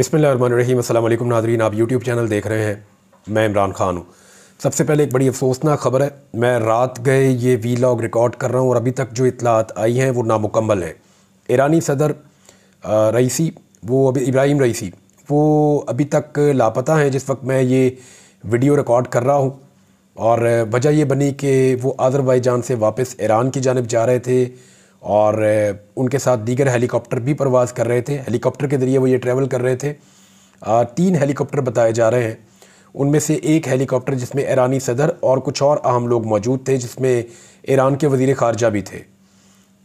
बिस्मिल्लाहिर्रहमानिर्रहीम। अस्सलाम वालेकुम नाज़रीन, आप यूट्यूब चैनल देख रहे हैं। मैं इमरान ख़ान हूँ। सबसे पहले एक बड़ी अफसोसनाक ख़बर है, मैं रात गए ये वीलॉग रिकॉर्ड कर रहा हूँ और अभी तक जो इत्तलात आई हैं वो नामुकम्मल हैं। ईरानी सदर रईसी, वो अभी इब्राहिम रईसी, वो अभी तक लापता हैं जिस वक्त मैं ये वीडियो रिकॉर्ड कर रहा हूँ। और वजह ये बनी कि वो अज़रबैजान से वापस ईरान की जानिब जा रहे थे और उनके साथ दीगर हेलीकॉप्टर भी परवाज़ कर रहे थे। हेलीकॉप्टर के ज़रिए वो ये ट्रैवल कर रहे थे। 3 हेलीकॉप्टर बताए जा रहे हैं, उनमें से एक हेलीकॉप्टर जिसमें ईरानी सदर और कुछ और अहम लोग मौजूद थे, जिसमें ईरान के वज़ीर ख़ारजा भी थे।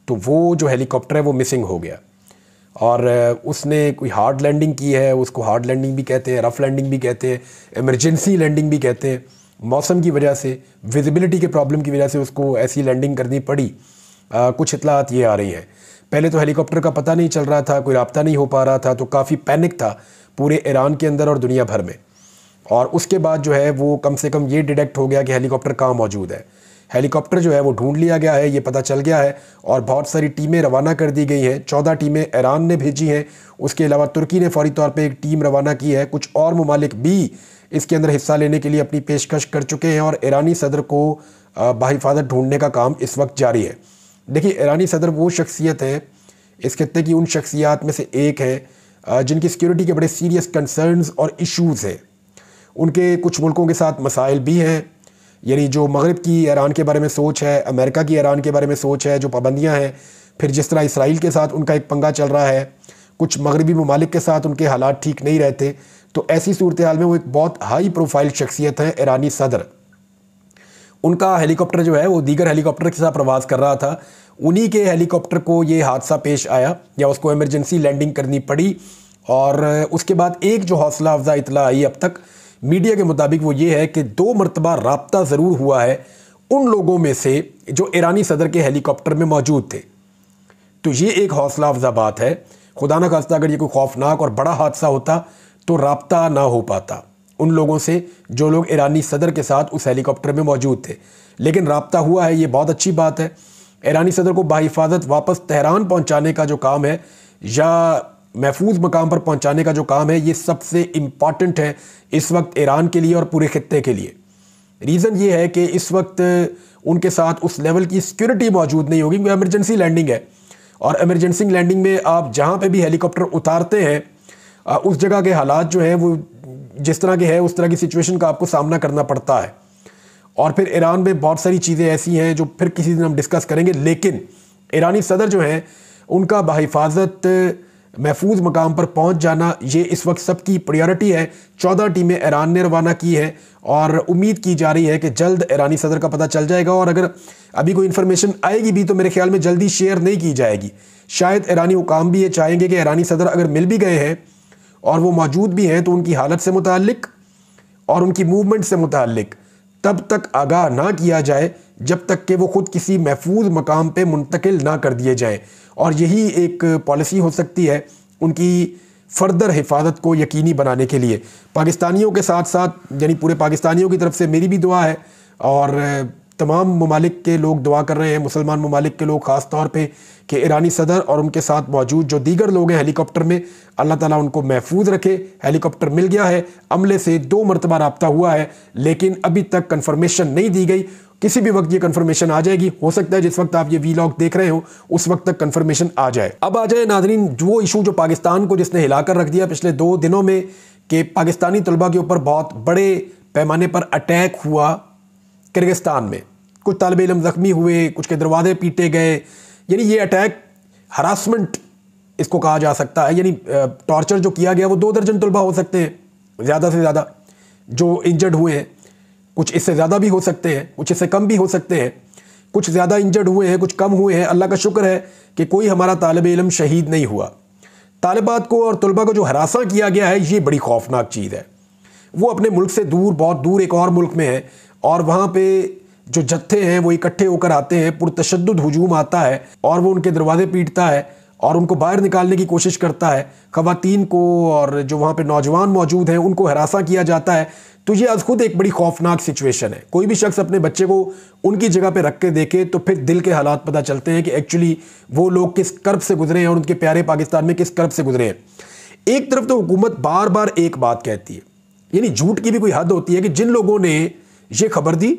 तो वो जो हेलीकॉप्टर है वो मिसिंग हो गया और उसने कोई हार्ड लैंडिंग की है, उसको हार्ड लैंडिंग भी कहते हैं, रफ़ लैंडिंग भी कहते हैं, इमरजेंसी लैंडिंग भी कहते हैं। मौसम की वजह से, विजिबिलिटी के प्रॉब्लम की वजह से उसको ऐसी लैंडिंग करनी पड़ी। कुछ इत्तलात ये आ रही हैं। पहले तो हेलीकॉप्टर का पता नहीं चल रहा था, कोई राब्ता नहीं हो पा रहा था, तो काफ़ी पैनिक था पूरे ईरान के अंदर और दुनिया भर में। और उसके बाद जो है वो कम से कम ये डिटेक्ट हो गया कि हेलीकॉप्टर कहाँ मौजूद है। हेलीकॉप्टर जो है वो ढूंढ लिया गया है, ये पता चल गया है और बहुत सारी टीमें रवाना कर दी गई हैं। 14 टीमें ईरान ने भेजी हैं, उसके अलावा तुर्की ने फौरी तौर पर एक टीम रवाना की है। कुछ और ममालिक भी इसके अंदर हिस्सा लेने के लिए अपनी पेशकश कर चुके हैं और ईरानी सदर को बाहिफाजत ढूंढने का काम इस वक्त जारी है। देखिए, ईरानी सदर वो शख्सियत है, इस खित्ते की उन शख्सियात में से एक है जिनकी सिक्योरिटी के बड़े सीरियस कंसर्न्स और इश्यूज़ हैं। उनके कुछ मुल्कों के साथ मसाइल भी हैं, यानी जो मगरिब की ईरान के बारे में सोच है, अमेरिका की ईरान के बारे में सोच है, जो पाबंदियाँ हैं, फिर जिस तरह इसराइल के साथ उनका एक पंगा चल रहा है, कुछ मगरबी ममालिक के साथ उनके हालात ठीक नहीं रहते। तो ऐसी सूरत हाल में वो एक बहुत हाई प्रोफाइल शख्सियत है ईरानी सदर। उनका हेलीकॉप्टर जो है वो दीगर हेलीकॉप्टर के साथ प्रवास कर रहा था। उन्हीं के हेलीकॉप्टर को ये हादसा पेश आया या उसको इमरजेंसी लैंडिंग करनी पड़ी। और उसके बाद एक जो हौसला अफजा इतला आई अब तक मीडिया के मुताबिक वो ये है कि 2 मरतबा राब्ता ज़रूर हुआ है उन लोगों में से जो ईरानी सदर के हेलीकॉप्टर में मौजूद थे। तो ये एक हौसला अफजा बात है। खुदा न खास्ता अगर ये कोई खौफनाक और बड़ा हादसा होता तो राब्ता ना हो पाता उन लोगों से जो लोग ईरानी सदर के साथ उस हेलीकॉप्टर में मौजूद थे। लेकिन राब्ता हुआ है, ये बहुत अच्छी बात है। ईरानी सदर को बाहिफाजत वापस तेहरान पहुंचाने का जो काम है या महफूज मकाम पर पहुंचाने का जो काम है, ये सबसे इम्पॉर्टेंट है इस वक्त ईरान के लिए और पूरे खित्ते के लिए। रीज़न ये है कि इस वक्त उनके साथ उस लेवल की सिक्योरिटी मौजूद नहीं होगी, क्योंकि एमरजेंसी लैंडिंग है और एमरजेंसी लैंडिंग में आप जहाँ पर भी हेलीकॉप्टर उतारते हैं उस जगह के हालात जो हैं वो जिस तरह के है उस तरह की सिचुएशन का आपको सामना करना पड़ता है। और फिर ईरान में बहुत सारी चीज़ें ऐसी हैं जो फिर किसी दिन हम डिस्कस करेंगे। लेकिन ईरानी सदर जो हैं उनका बाहिफाजत महफूज मकाम पर पहुंच जाना ये इस वक्त सबकी प्रायोरिटी है। 14 टीमें ईरान ने रवाना की है और उम्मीद की जा रही है कि जल्द ईरानी सदर का पता चल जाएगा। और अगर अभी कोई इन्फॉर्मेशन आएगी भी तो मेरे ख्याल में जल्दी शेयर नहीं की जाएगी। शायद ईरानी हुकाम भी ये चाहेंगे कि ईरानी सदर अगर मिल भी गए हैं और वो मौजूद भी हैं तो उनकी हालत से मुताल्लिक और उनकी मूवमेंट से मुताल्लिक तब तक आगाह ना किया जाए जब तक कि वो ख़ुद किसी महफूज मकाम पे मुंतकिल ना कर दिए जाएं। और यही एक पॉलिसी हो सकती है उनकी फर्दर हिफाजत को यकीनी बनाने के लिए। पाकिस्तानियों के साथ साथ यानी पूरे पाकिस्तानियों की तरफ से मेरी भी दुआ है और तमाम ममालिक के लोग दुआ कर रहे हैं, मुसलमान ममालिक के लोग ख़ास तौर पे, कि ईरानी सदर और उनके साथ मौजूद जो दीगर लोग हैं हेलीकॉप्टर में, अल्लाह ताला उनको महफूज रखे। हेलीकॉप्टर मिल गया है, अमले से 2 मरतबा राब्ता हुआ है, लेकिन अभी तक कन्फर्मेशन नहीं दी गई। किसी भी वक्त ये कन्फर्मेशन आ जाएगी। हो सकता है जिस वक्त आप ये वीलॉग देख रहे हो उस वक्त तक कन्फर्मेशन आ जाए। अब आ जाए नाज़रीन वो इशू जो पाकिस्तान को जिसने हिलाकर रख दिया पिछले 2 दिनों में, कि पाकिस्तानी तलबा के ऊपर बहुत बड़े पैमाने पर अटैक हुआ किर्गिस्तान में। कुछ तालिब इल्म ज़ख्मी हुए, कुछ के दरवाजे पीटे गए। यानी ये अटैक हरासमेंट इसको कहा जा सकता है। यानी टॉर्चर जो किया गया वो 2 दर्जन तलबा हो सकते हैं ज़्यादा से ज़्यादा जो इंजर्ड हुए हैं। कुछ इससे ज़्यादा भी हो सकते हैं, कुछ इससे कम भी हो सकते हैं। कुछ ज़्यादा इंजर्ड हुए हैं, कुछ कम हुए हैं। अल्लाह का शुक्र है कि कोई हमारा तालिब इल्म शहीद नहीं हुआ। तालिबात को और तलबा को जो हरासा किया गया है ये बड़ी खौफनाक चीज़ है। वो अपने मुल्क से दूर, बहुत दूर एक और मुल्क में है और वहाँ पे जो जत्थे हैं वो इकट्ठे होकर आते हैं, पुरतशद्दुद हुजूम आता है और वो उनके दरवाजे पीटता है और उनको बाहर निकालने की कोशिश करता है। ख़वातीन को और जो वहाँ पे नौजवान मौजूद हैं उनको हरासा किया जाता है। तो ये आज खुद एक बड़ी खौफनाक सिचुएशन है। कोई भी शख्स अपने बच्चे को उनकी जगह पे रख के देखे तो फिर दिल के हालात पता चलते हैं कि एक्चुअली वो लोग किस कर्ब से गुजरे हैं और उनके प्यारे पाकिस्तान में किस कर्ब से गुजरे हैं। एक तरफ तो हुकूमत बार बार एक बात कहती है, यानी झूठ की भी कोई हद होती है कि जिन लोगों ने ये खबर दी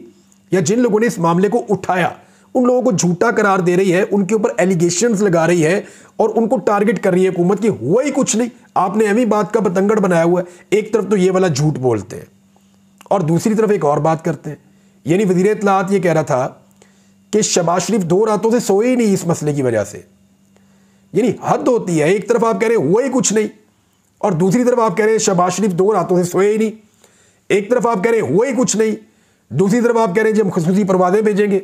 या जिन लोगों ने इस मामले को उठाया उन लोगों को झूठा करार दे रही है, उनके ऊपर एलिगेशंस लगा रही है और उनको टारगेट कर रही है हुकूमत की हुआ ही कुछ नहीं, आपने एवी बात का पतंगड़ बनाया हुआ है। एक तरफ तो ये वाला झूठ बोलते हैं और दूसरी तरफ एक और बात करते हैं। यानी वज़ीर इत्तलाआत ये कह रहा था कि शहबाज शरीफ 2 रातों से सोए ही नहीं इस मसले की वजह से। यानी हद होती है, एक तरफ आप कह रहे हैं हुआ ही कुछ नहीं और दूसरी तरफ आप कह रहे हैं शहबाज शरीफ 2 रातों से सोए ही नहीं। एक तरफ आप कह रहे हैं हुआ ही कुछ नहीं, दूसरी तरफ आप कह रहे हैं हम खुसूसी परवाज़ें भेजेंगे।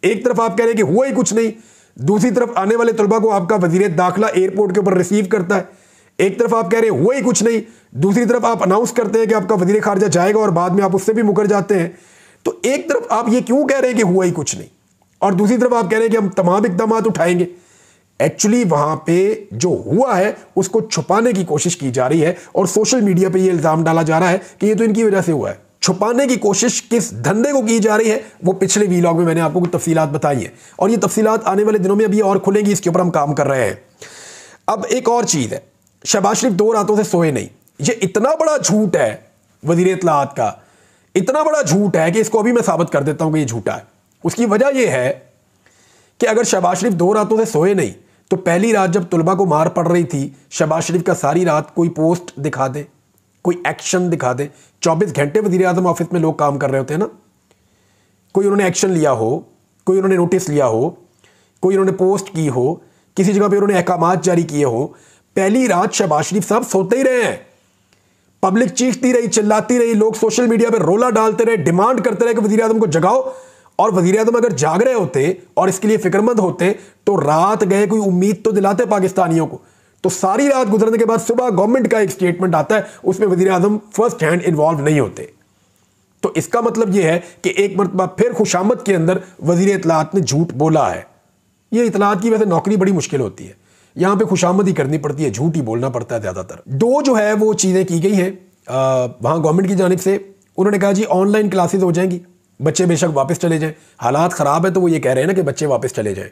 एक तरफ आप कह रहे हैं कि हुआ ही कुछ नहीं, दूसरी तरफ आने वाले तलबा को आपका वज़ीर दाखिला एयरपोर्ट के ऊपर रिसीव करता है। एक तरफ आप कह रहे हैं हुआ ही कुछ नहीं, दूसरी तरफ आप अनाउंस करते हैं कि आपका वज़ीर खारजा जाएगा और बाद में आप उससे भी मुकर जाते हैं। तो एक तरफ आप ये क्यों कह रहे हैं कि हुआ ही कुछ नहीं और दूसरी तरफ आप कह रहे हैं कि हम तमाम इक़दाम उठाएंगे। एक्चुअली वहां पे जो हुआ है उसको छुपाने की कोशिश की जा रही है और सोशल मीडिया पे ये इल्ज़ाम डाला जा रहा है कि ये तो इनकी वजह से हुआ है। छुपाने की कोशिश किस धंधे को की जा रही है वो पिछले वीलॉग में मैंने आपको कुछ तफसीलात बताई है और ये तफसीलात आने वाले दिनों में अभी और खुलेंगी, इसके ऊपर हम काम कर रहे हैं। अब एक और चीज़ है, शहबाज शरीफ 2 रातों से सोए नहीं, ये इतना बड़ा झूठ है वज़ीर इत्तलाआत का, इतना बड़ा झूठ है कि इसको अभी मैं साबित कर देता हूं कि ये झूठा है। उसकी वजह यह है कि अगर शहबाज शरीफ 2 रातों से सोए नहीं तो पहली रात जब तुलबा को मार पड़ रही थी शहबाज शरीफ का सारी रात कोई पोस्ट दिखा दे, कोई एक्शन दिखा दे। 24 घंटे वज़ीर आज़म ऑफिस में लोग काम कर रहे होते हैं ना, कोई उन्होंने एक्शन लिया हो, कोई उन्होंने नोटिस लिया हो, कोई उन्होंने पोस्ट की हो, किसी जगह पे उन्होंने अहकामात जारी किए हो। पहली रात शहबाज शरीफ साहब सोते ही रहे हैं, पब्लिक चीखती रही, चिल्लाती रही, लोग सोशल मीडिया पर रोला डालते रहे, डिमांड करते रहे कि वज़ीर आज़म को जगाओ। और वज़ीर आज़म अगर जाग रहे होते और इसके लिए फिक्रमंद होते तो रात गए कोई उम्मीद तो दिलाते पाकिस्तानियों को। तो सारी रात गुजरने के बाद सुबह गवर्नमेंट का एक स्टेटमेंट आता है, उसमें वज़ीर आज़म फर्स्ट हैंड इन्वॉल्व नहीं होते। तो इसका मतलब यह है कि एक मरतबा फिर खुशामद के अंदर वज़ीर इत्तलाआत ने झूठ बोला है। यह इत्तलाआत की वैसे नौकरी बड़ी मुश्किल होती है, यहां पे खुशामद ही करनी पड़ती है, झूठ ही बोलना पड़ता है ज़्यादातर। 2 जो है वो चीज़ें की गई हैं वहां गवर्नमेंट की जानिब से। उन्होंने कहा जी ऑनलाइन क्लासेज हो जाएंगी, बच्चे बेशक वापस चले जाएं, हालात ख़राब है तो वो ये कह रहे हैं ना कि बच्चे वापस चले जाएं।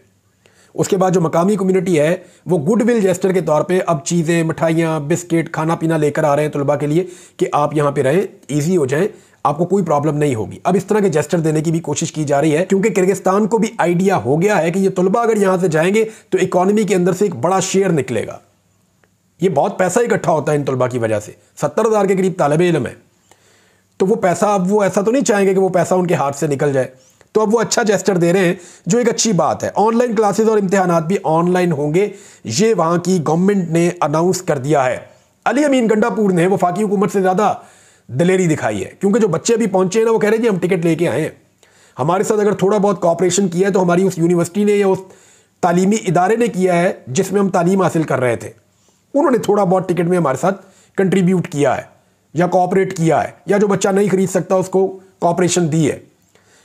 उसके बाद जो मकामी कम्युनिटी है वो गुडविल जेस्टर के तौर पे अब चीज़ें, मिठाइयाँ, बिस्किट, खाना पीना लेकर आ रहे हैं तलबा के लिए कि आप यहाँ पे रहें, ईजी हो जाएं, आपको कोई प्रॉब्लम नहीं होगी। अब इस तरह के जेस्टर देने की भी कोशिश की जा रही है क्योंकि किर्गिस्तान को भी आइडिया हो गया है कि ये तलबा अगर यहाँ से जाएंगे तो इकॉनमी के अंदर से एक बड़ा शेयर निकलेगा। ये बहुत पैसा इकट्ठा होता है इन तलबा की वजह से, 70,000 के करीब तालिब इल्म है। तो वो पैसा अब वो ऐसा तो नहीं चाहेंगे कि वो पैसा उनके हाथ से निकल जाए, तो अब वो अच्छा जेस्टर दे रहे हैं जो एक अच्छी बात है। ऑनलाइन क्लासेस और इम्तिहानात भी ऑनलाइन होंगे, ये वहाँ की गवर्नमेंट ने अनाउंस कर दिया है। अली अमीन गंडापुर ने वफाकी हुकूमत से ज़्यादा दिलेरी दिखाई है क्योंकि जो बच्चे अभी पहुँचे हैं ना वो कह रहे हैं कि हम टिकट लेके आए हैं, हमारे साथ अगर थोड़ा बहुत कॉपरेशन किया है तो हमारी उस यूनिवर्सिटी ने या उस तालीमी इदारे ने किया है जिसमें हम तालीम हासिल कर रहे थे, उन्होंने थोड़ा बहुत टिकट में हमारे साथ कंट्रीब्यूट किया है या कोऑपरेट किया है, या जो बच्चा नहीं खरीद सकता उसको कोऑपरेशन दी है।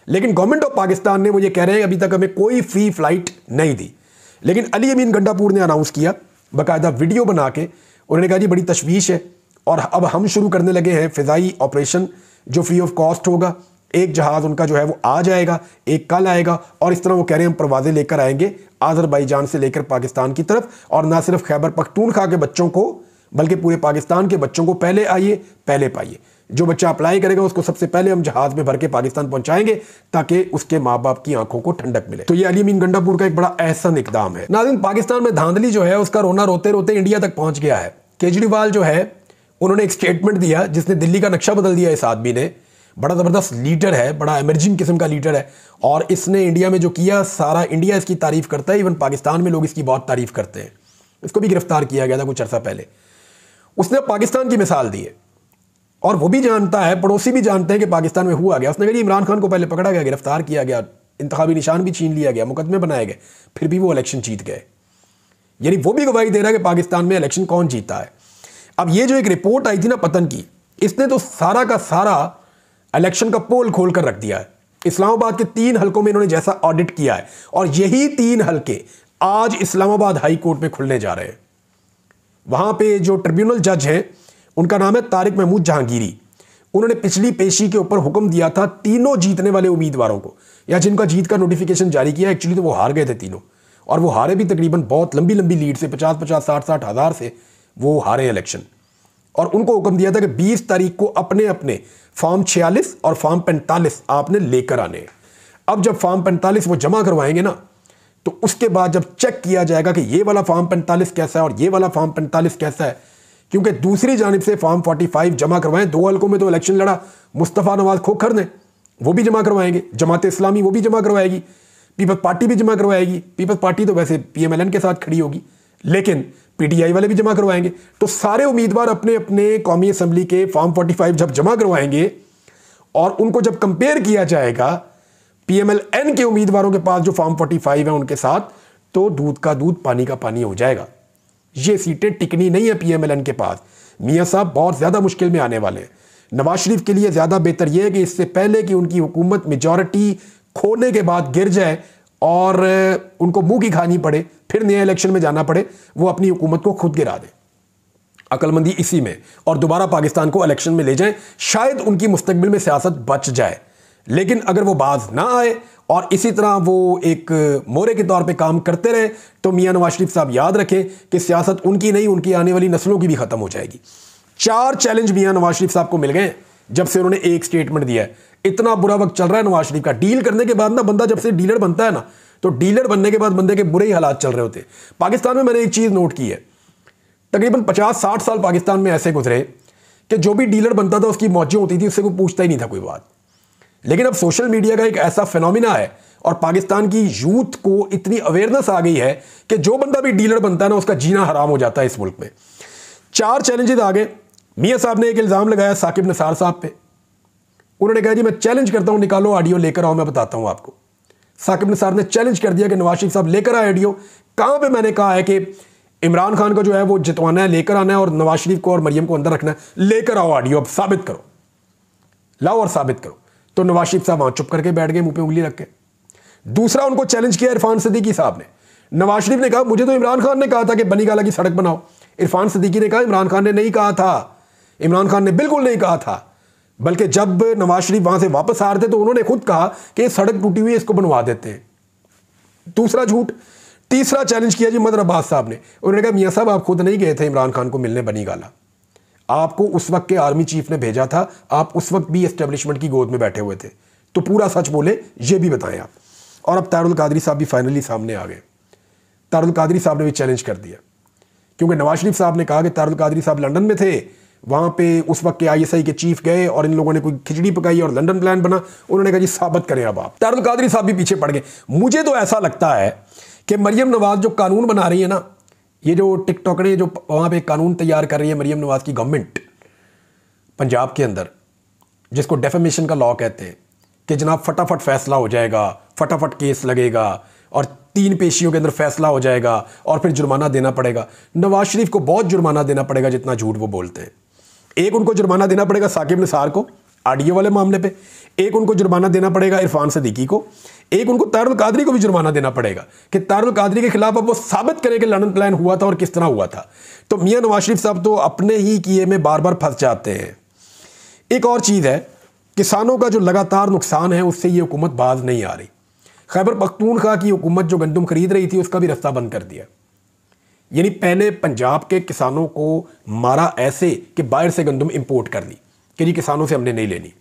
लेकिन गवर्नमेंट ऑफ पाकिस्तान ने वो ये कह रहे हैं अभी तक हमें कोई फ्री फ्लाइट नहीं दी। लेकिन अली अमीन गंडापुर ने अनाउंस किया बाकायदा वीडियो बना के, उन्होंने कहा जी बड़ी तशवीश है और अब हम शुरू करने लगे हैं फ़िज़ाई ऑपरेशन जो फ्री ऑफ कॉस्ट होगा। एक जहाज़ उनका जो है वो आ जाएगा, एक कल आएगा और इस तरह वो कह रहे हैं हम परवाज़ें लेकर आएंगे आज़रबाईजान से लेकर पाकिस्तान की तरफ, और ना सिर्फ खैबर पख्तूनख्वा के बच्चों को बल्कि पूरे पाकिस्तान के बच्चों को पहले आइए पहले पाइए। जो बच्चा अप्लाई करेगा उसको सबसे पहले हम जहाज़ में भर के पाकिस्तान पहुंचाएंगे ताकि उसके माँ बाप की आंखों को ठंडक मिले। तो ये अली अमीन गंडापुर का एक बड़ा एहसन इकदाम है। नाज़रीन, पाकिस्तान में धांधली जो है उसका रोना रोते रोते इंडिया तक पहुंच गया है। केजरीवाल जो है उन्होंने एक स्टेटमेंट दिया जिसने दिल्ली का नक्शा बदल दिया। इस आदमी ने बड़ा ज़बरदस्त लीडर है, बड़ा एमर्जिंग किस्म का लीडर है और इसने इंडिया में जो किया सारा इंडिया इसकी तारीफ़ करता है, इवन पाकिस्तान में लोग इसकी बहुत तारीफ़ करते हैं। इसको भी गिरफ्तार किया गया था कुछ अर्सा पहले। उसने पाकिस्तान की मिसाल दी है और वो भी जानता है, पड़ोसी भी जानते हैं कि पाकिस्तान में हुआ गया। उसने कहा इमरान खान को पहले पकड़ा गया, गिरफ्तार किया गया, इंतखाबी निशान भी छीन लिया गया, मुकदमे बनाए गए, फिर भी वो इलेक्शन जीत गए। यानी वो भी गवाही दे रहा है कि पाकिस्तान में इलेक्शन कौन जीता है। अब ये जो एक रिपोर्ट आई थी ना पतन की, इसने तो सारा का सारा इलेक्शन का पोल खोल कर रख दिया है। इस्लामाबाद के 3 हलकों में इन्होंने जैसा ऑडिट किया है और यही 3 हलके आज इस्लामाबाद हाई कोर्ट में खुलने जा रहे हैं। वहां पे जो ट्रिब्यूनल जज हैं उनका नाम है तारिक महमूद जहांगीरी। उन्होंने पिछली पेशी के ऊपर हुक्म दिया था तीनों जीतने वाले उम्मीदवारों को, या जिनका जीत का नोटिफिकेशन जारी किया, एक्चुअली तो वो हार गए थे तीनों, और वो हारे भी तकरीबन बहुत लंबी लंबी लीड से, 50-50, 60-60 हज़ार से वो हारे इलेक्शन, और उनको हुक्म दिया था कि 20 तारीख को अपने अपने फॉर्म 46 और फॉर्म 45 आपने लेकर आने। अब जब फॉर्म 45 वो जमा करवाएंगे ना, तो उसके बाद जब चेक किया जाएगा कि ये वाला फॉर्म 45 कैसा है और ये वाला फॉर्म 45 कैसा है, क्योंकि दूसरी जानिब से फॉर्म 45 जमा करवाएं, 2 हल्कों में तो इलेक्शन लड़ा मुस्तफ़ा नवाज खोखर ने, वो भी जमा करवाएंगे, जमात इस्लामी वो भी जमा करवाएगी, पीपल्स पार्टी भी जमा करवाएगी। पीपल्स पार्टी तो वैसे PMLN के साथ खड़ी होगी, लेकिन PTI वाले भी जमा करवाएंगे। तो सारे उम्मीदवार अपने अपने कौमी असम्बली के फॉर्म 45 जब जमा करवाएंगे और उनको जब कंपेयर किया जाएगा PMLN के उम्मीदवारों के पास जो फॉर्म 45 है उनके साथ, तो दूध का दूध पानी का पानी हो जाएगा। ये सीटें टिकनी नहीं है PMLN के पास। मियां साहब बहुत ज़्यादा मुश्किल में आने वाले हैं। नवाज शरीफ के लिए ज़्यादा बेहतर यह है कि इससे पहले कि उनकी हुकूमत मेजॉरिटी खोने के बाद गिर जाए और उनको मुंह की खानी पड़े, फिर नया इलेक्शन में जाना पड़े, वो अपनी हुकूमत को खुद गिरा दें। अक्लमंदी इसी में, और दोबारा पाकिस्तान को इलेक्शन में ले जाएं, शायद उनकी मुस्तकबिल में सियासत बच जाए। लेकिन अगर वो बाज ना आए और इसी तरह वो एक मोरे के तौर पे काम करते रहे, तो मियां नवाज शरीफ साहब याद रखें कि सियासत उनकी नहीं, उनकी आने वाली नस्लों की भी खत्म हो जाएगी। 4 चैलेंज मियां नवाज शरीफ साहब को मिल गए जब से उन्होंने एक स्टेटमेंट दिया है। इतना बुरा वक्त चल रहा है नवाज शरीफ का। डील करने के बाद ना, बंदा जब से डीलर बनता है ना, तो डीलर बनने के बाद बंदे के बुरे ही हालात चल रहे होते हैं। पाकिस्तान में मैंने एक चीज़ नोट की है, तकरीबन 50-60 साल पाकिस्तान में ऐसे गुजरे कि जो भी डीलर बनता था उसकी मौजें होती थी, उससे कोई पूछता ही नहीं था कोई बात। लेकिन अब सोशल मीडिया का एक ऐसा फिनोमिना है और पाकिस्तान की यूथ को इतनी अवेयरनेस आ गई है कि जो बंदा भी डीलर बनता है ना, उसका जीना हराम हो जाता है इस मुल्क में। 4 चैलेंजेस आ गए। मियां साहब ने एक इल्ज़ाम लगाया साकिब निसार साहब पे। उन्होंने कहा जी मैं चैलेंज करता हूं, निकालो ऑडियो लेकर आओ, मैं बताता हूं आपको। साकिब निसार ने चैलेंज कर दिया कि नवाज शरीफ साहब लेकर आए ऑडियो। कहां पे मैंने कहा है कि इमरान खान को जो है वो जितवाना है, लेकर आना है, और नवाज शरीफ को और मरियम को अंदर रखना है? लेकर आओ ऑडियो, अब साबित करो, लाओ और साबित करो। तो नवाज शरीफ साहब वहां चुप करके बैठ गए, मुंह पे उंगली रख के। दूसरा उनको चैलेंज किया इरफान सिद्दीकी साहब ने। नवाज शरीफ ने कहा मुझे तो इमरान खान ने कहा था कि बनी गाला की सड़क बनाओ। इरफान सिद्दीकी ने कहा इमरान खान ने नहीं कहा था, इमरान खान ने बिल्कुल नहीं कहा था। बल्कि जब नवाज शरीफ वहां से वापस आ रहे थे तो उन्होंने खुद कहा कि ये सड़क टूटी हुई है, इसको बनवा देते हैं। दूसरा झूठ। तीसरा चैलेंज किया जी मदर अब्बास साहब ने। उन्होंने कहा मियां साहब आप खुद नहीं गए थे इमरान खान को मिलने बनी गाला, आपको उस वक्त के आर्मी चीफ ने भेजा था, आप उस वक्त भी एस्टेब्लिशमेंट की गोद में बैठे हुए थे, तो पूरा सच बोले, ये भी बताएं आप। और अब तारुल कादरी साहब भी फाइनली सामने आ गए। तारुल कादरी साहब ने भी चैलेंज कर दिया, क्योंकि नवाज शरीफ साहब ने कहा कि तारुल कादरी साहब लंदन में थे, वहां पे उस वक्त के ISI के चीफ गए और इन लोगों ने कोई खिचड़ी पकाई और लंदन प्लान बना। उन्होंने कहा जी साबित करें अब आप। तारुल कादरी साहब भी पीछे पड़ गए। मुझे तो ऐसा लगता है कि मरियम नवाज जो कानून बना रही है ना, ये जो टिकटॉक ने जो वहां पे कानून तैयार कर रही है मरियम नवाज की गवर्नमेंट पंजाब के अंदर, जिसको डेफेमेशन का लॉ कहते हैं, कि जनाब फटाफट फैसला हो जाएगा, फटाफट केस लगेगा और 3 पेशियों के अंदर फैसला हो जाएगा और फिर जुर्माना देना पड़ेगा। नवाज शरीफ को बहुत जुर्माना देना पड़ेगा जितना झूठ वो बोलते हैं। एक उनको जुर्माना देना पड़ेगा साकिब निसार को ऑडियो वाले मामले पे, एक उनको जुर्माना देना पड़ेगा इरफान सिद्दीकी को, एक उनको तारुल कादरी को भी जुर्माना देना पड़ेगा कि तारुल कादरी के खिलाफ अब वो साबित करें कि लंदन प्लान हुआ था और किस तरह हुआ था। तो मियां नवाज शरीफ साहब तो अपने ही किए में बार बार फंस जाते हैं। एक और चीज़ है, किसानों का जो लगातार नुकसान है उससे ये हुकूमत बाज नहीं आ रही। खैबर पख्तूनख्वा की हुकूमत जो गंदम खरीद रही थी उसका भी रास्ता बंद कर दिया। यानी पहले पंजाब के किसानों को मारा ऐसे कि बाहर से गंदम इंपोर्ट कर दी कि जी किसानों से हमने नहीं लेनी।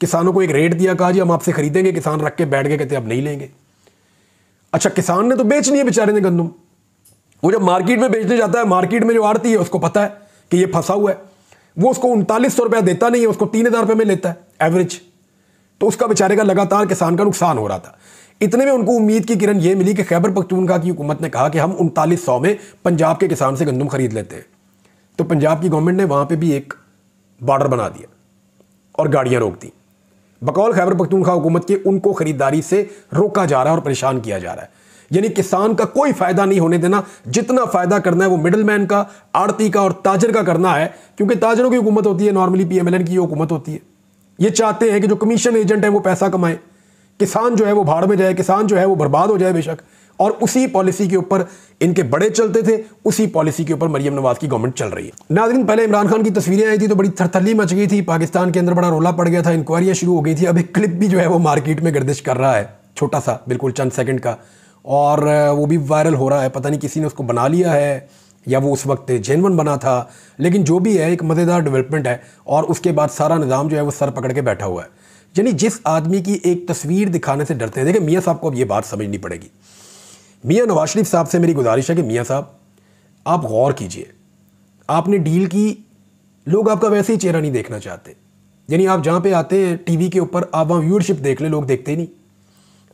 किसानों को एक रेट दिया, कहा जी हम आपसे खरीदेंगे, किसान रख के बैठ गए, कहते अब नहीं लेंगे। अच्छा, किसान ने तो बेचनी है बेचारे ने गंदम, वो जब मार्केट में बेचने जाता है, मार्केट में जो आड़ती है उसको पता है कि ये फंसा हुआ है, वो उसको 3900 रुपया देता नहीं है, उसको 3000 रुपये में लेता है एवरेज। तो उसका बेचारे का लगातार किसान का नुकसान हो रहा था। इतने में उनको उम्मीद की किरण ये मिली कि खैबर पख्तूनख्वा की हुकूमत ने कहा कि हम 3900 में पंजाब के किसान से गंदम खरीद लेते हैं। तो पंजाब की गवर्नमेंट ने वहां पे भी एक बॉर्डर बना दिया और गाड़ियां रोक दी। बकौल खैबर पख्तूनख्वा हुकूमत के उनको खरीदारी से रोका जा रहा है और परेशान किया जा रहा है। यानी किसान का कोई फायदा नहीं होने देना, जितना फायदा करना है वो मिडलमैन का, आड़ती का और ताजर का करना है, क्योंकि ताजरों की हुकूमत होती है, नॉर्मली PMLN की हुकूमत होती है। ये चाहते हैं कि जो कमीशन एजेंट है वो पैसा कमाए, किसान जो है वो भाड़ में जाए, किसान जो है वो बर्बाद हो जाए बेशक। और उसी पॉलिसी के ऊपर इनके बड़े चलते थे, उसी पॉलिसी के ऊपर मरियम नवाज की गवर्नमेंट चल रही है। नाज़रीन, पहले इमरान खान की तस्वीरें आई थी तो बड़ी थरथल्ली मच गई थी, पाकिस्तान के अंदर बड़ा रोला पड़ गया था, इंक्वायरियां शुरू हो गई थी। अब एक क्लिप भी जो है वो मार्केट में गर्दिश कर रहा है, छोटा सा, बिल्कुल चंद सेकंड का, और वो भी वायरल हो रहा है। पता नहीं किसी ने उसको बना लिया है या वो उस वक्त जेन्युइन बना था, लेकिन जो भी है एक मज़ेदार डेवलपमेंट है और उसके बाद सारा निज़ाम जो है वो सर पकड़ के बैठा हुआ है। यानी जिस आदमी की एक तस्वीर दिखाने से डरते हैं, देखिए मियाँ साहब को अब ये बात समझनी पड़ेगी। मियाँ नवाज शरीफ साहब से मेरी गुजारिश है कि मियाँ साहब आप गौर कीजिए, आपने डील की, लोग आपका वैसे ही चेहरा नहीं देखना चाहते। यानी आप जहाँ पे आते हैं टीवी के ऊपर, आप वहाँ व्यूअरशिप देख ले, लोग देखते ही नहीं।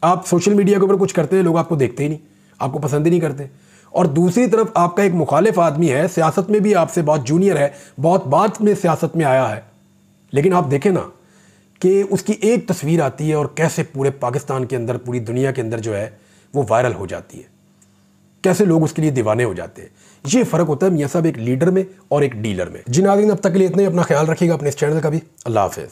आप सोशल मीडिया के ऊपर कुछ करते हैं, लोग आपको देखते ही नहीं, आपको पसंद ही नहीं करते। और दूसरी तरफ आपका एक मुखालिफ आदमी है, सियासत में भी आपसे बहुत जूनियर है, बहुत बाद में सियासत में आया है, लेकिन आप देखें ना कि उसकी एक तस्वीर आती है और कैसे पूरे पाकिस्तान के अंदर, पूरी दुनिया के अंदर जो है वो वायरल हो जाती है, कैसे लोग उसके लिए दीवाने हो जाते हैं। ये फ़र्क होता है मियाँ साहब एक लीडर में और एक डीलर में। जी नाज़रीन, अब तक के लिए इतना ही। अपना ख्याल रखिएगा, अपने इस चैनल का भी। अल्लाह हाफ़िज़।